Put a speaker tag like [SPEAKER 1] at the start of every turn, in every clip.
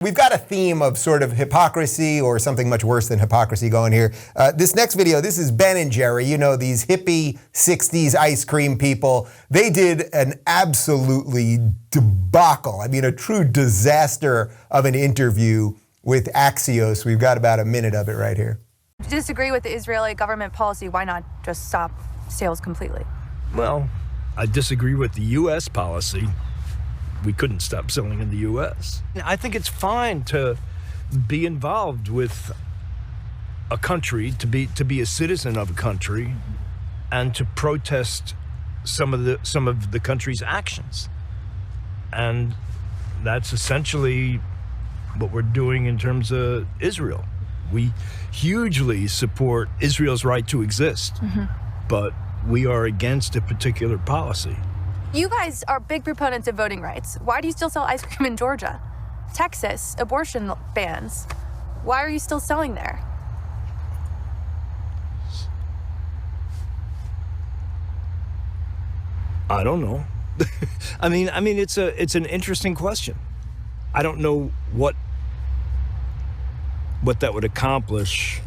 [SPEAKER 1] We've got a theme of sort of hypocrisy or something much worse than hypocrisy going here. This next video, this is Ben and Jerry, you know, these hippie 60s ice cream people. They did an absolutely debacle. I mean, a true disaster of an interview with Axios. We've got about a minute of it right here.
[SPEAKER 2] If you disagree with the Israeli government policy, why not just stop sales completely?
[SPEAKER 3] Well, I disagree with the U.S. policy. We couldn't stop selling in the U.S. I think it's fine to be involved with a country, to be a citizen of a country, and to protest some of the country's actions. And that's essentially what we're doing in terms of Israel. We hugely support Israel's right to exist, but we are against a particular policy.
[SPEAKER 2] You guys are big proponents of voting rights. Why do you still sell ice cream in Georgia? Texas, abortion bans. Why are you still selling there?
[SPEAKER 3] I don't know. I mean, it's an interesting question. I don't know what that would accomplish.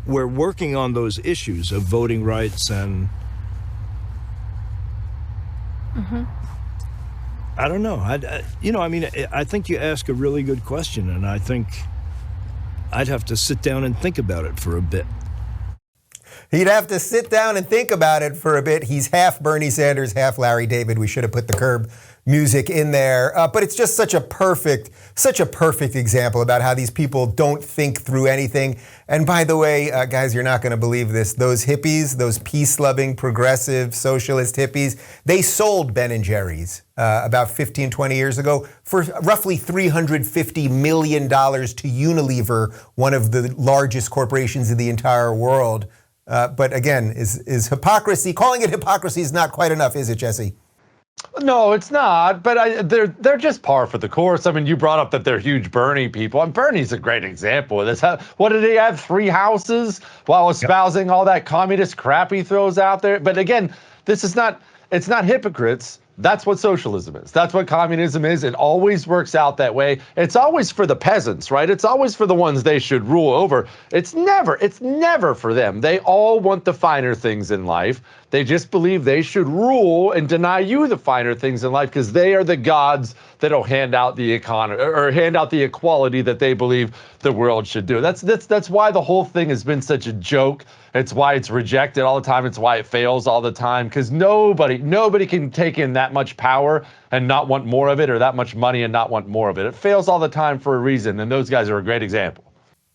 [SPEAKER 3] We're working on those issues of voting rights and I don't know. I think you ask a really good question, and I think I'd have to sit down and think about it for a bit.
[SPEAKER 1] He'd have to sit down and think about it for a bit. He's half Bernie Sanders, half Larry David. We should have put the Curb music in there. But it's just such a perfect example about how these people don't think through anything. And by the way, guys, you're not going to believe this. Those hippies, those peace-loving, progressive, socialist hippies, they sold Ben & Jerry's about 15, 20 years ago for roughly $350 million to Unilever, one of the largest corporations in the entire world. But again, is hypocrisy, calling it hypocrisy is not quite enough, is it, Jesse?
[SPEAKER 4] No, it's not, but they're just par for the course. I mean, you brought up that they're huge Bernie people, and Bernie's a great example of this. What did he have, 3 houses while espousing all that communist crap he throws out there? But again, it's not hypocrites. That's what socialism is. That's what communism is. It always works out that way. It's always for the peasants, right? It's always for the ones they should rule over. It's never for them. They all want the finer things in life. They just believe they should rule and deny you the finer things in life because they are the gods that'll hand out the economy or hand out the equality that they believe the world should do. That's why the whole thing has been such a joke. It's why it's rejected all the time. It's why it fails all the time, because nobody can take in that much power and not want more of it, or that much money and not want more of it. It fails all the time for a reason, and those guys are a great example.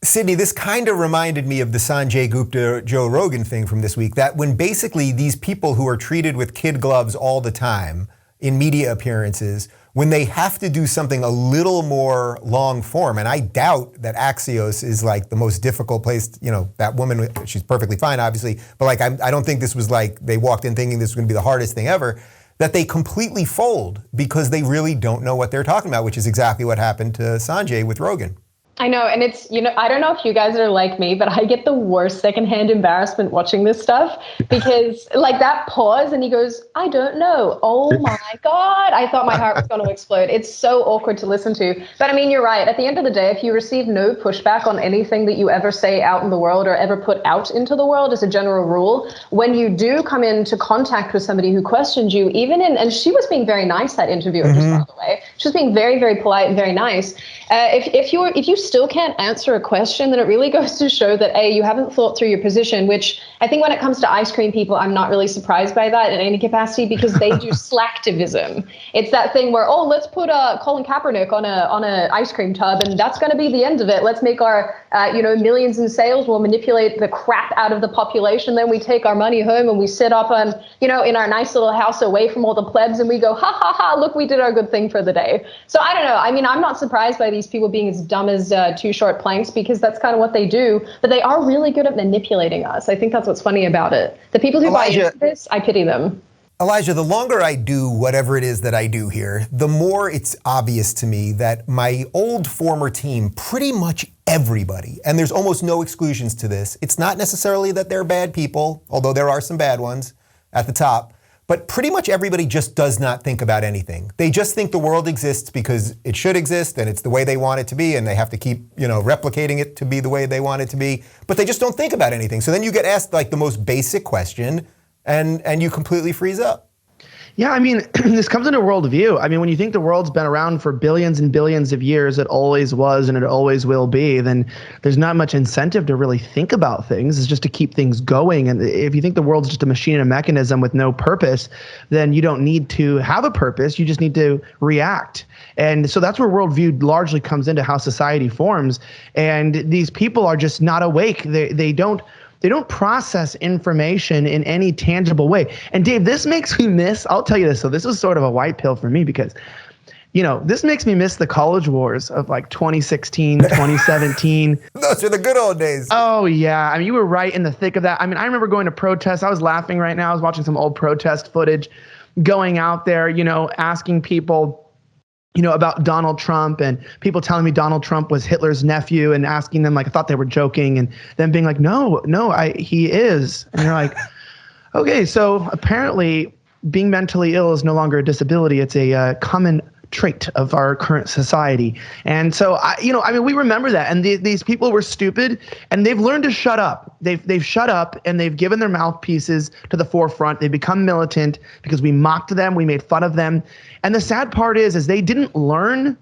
[SPEAKER 1] Sydney, this kind of reminded me of the Sanjay Gupta, Joe Rogan thing from this week, that when basically these people who are treated with kid gloves all the time in media appearances, when they have to do something a little more long form, and I doubt that Axios is like the most difficult place, you know, that woman, she's perfectly fine, obviously, but like I don't think this was like they walked in thinking this was going to be the hardest thing ever, that they completely fold because they really don't know what they're talking about, which is exactly what happened to Sanjay with Rogan.
[SPEAKER 5] I know, and it's, you know, I don't know if you guys are like me, but I get the worst secondhand embarrassment watching this stuff because like that pause and he goes, I don't know. Oh my God. I thought my heart was going to explode. It's so awkward to listen to. But I mean, you're right. At the end of the day, if you receive no pushback on anything that you ever say out in the world or ever put out into the world as a general rule, when you do come into contact with somebody who questioned you, and she was being very nice, that interviewer, just by the way, she was being very, very polite and very nice. If you still can't answer a question, then it really goes to show that you haven't thought through your position, which I think when it comes to ice cream people, I'm not really surprised by that in any capacity because they do slacktivism. It's that thing where, let's put Colin Kaepernick on a ice cream tub and that's going to be the end of it. Let's make our millions in sales. We'll manipulate the crap out of the population. Then we take our money home and we sit up on, in our nice little house away from all the plebs and we go, ha ha ha, look, we did our good thing for the day. So I don't know. I mean, I'm not surprised by these people being as dumb as 2 short planks because that's kind of what they do, but they are really good at manipulating us. I think that's what's funny about it. The people who buy into this, I pity them.
[SPEAKER 1] Elijah, the longer I do whatever it is that I do here, the more it's obvious to me that my old former team, pretty much everybody, and there's almost no exclusions to this, it's not necessarily that they're bad people, although there are some bad ones at the top, But pretty much everybody just does not think about anything. They just think the world exists because it should exist and it's the way they want it to be, and they have to keep, replicating it to be the way they want it to be. But they just don't think about anything. So then you get asked like the most basic question and you completely freeze up.
[SPEAKER 6] Yeah, I mean, this comes into worldview. I mean, when you think the world's been around for billions and billions of years, it always was and it always will be, then there's not much incentive to really think about things. It's just to keep things going. And if you think the world's just a machine and a mechanism with no purpose, then you don't need to have a purpose. You just need to react. And so that's where worldview largely comes into how society forms. And these people are just not awake. They don't process information in any tangible way. And Dave, this makes me miss, I'll tell you this. So this was sort of a white pill for me because, this makes me miss the college wars of like 2016, 2017.
[SPEAKER 1] Those are the good old days.
[SPEAKER 6] Oh, yeah. I mean, you were right in the thick of that. I mean, I remember going to protests. I was laughing right now. I was watching some old protest footage, going out there, asking people, about Donald Trump, and people telling me Donald Trump was Hitler's nephew and asking them like I thought they were joking, and then being like, no, he is. And you're like, okay, so apparently being mentally ill is no longer a disability. It's a common trait of our current society. And so, we remember that. And these people were stupid, and they've learned to shut up. They've shut up, and they've given their mouthpieces to the forefront. They've become militant because we mocked them. We made fun of them. And the sad part is they didn't learn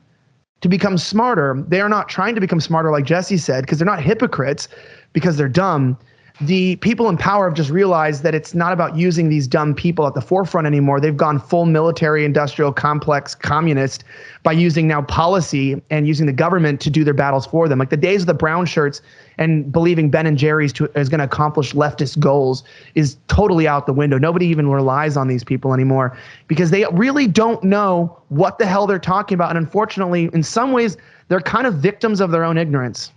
[SPEAKER 6] to become smarter. They are not trying to become smarter, like Jesse said, because they're not hypocrites because they're dumb. The people in power have just realized that it's not about using these dumb people at the forefront anymore. They've gone full military industrial complex communist by using now policy and using the government to do their battles for them. Like the days of the brown shirts and believing Ben and Jerry's is going to accomplish leftist goals is totally out the window. Nobody even relies on these people anymore because they really don't know what the hell they're talking about. And unfortunately, in some ways, they're kind of victims of their own ignorance.